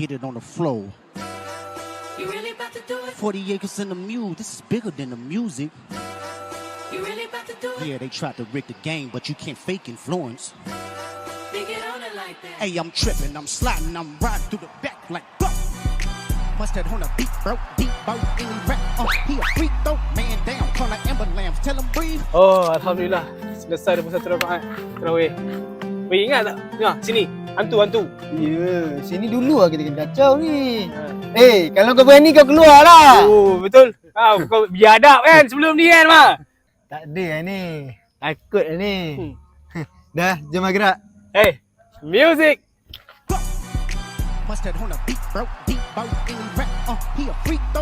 get it on the floor. You really about to do it? 40 acres in the mule, this is bigger than the music. You really about to do it? Yeah, they tried to rig the game, but you can't fake influence. They get on it like that. Hey, I'm tripping, I'm sliding, I'm riding through the back like buck. Bust that on a beat, bro, deep boat, any rap. He a freak though, man down, call like Amber Lambs, tell him breathe. Oh, Alhamdulillah. Selesai dah satu rakaat tarawih. Weh, ingat tak? Tengok, sini. Hantu. Ya, sini dulu lah kita kena kacau ni. Kalau kau berani kau keluar lah. Oh, betul. Kau biadab kan sebelum ni kan, Mak? Tak ada lah ni. Takut lah ni. Dah, jom gerak. Hey, music. Bust that on a beat, bro, deep boat, any rap. He a freak though.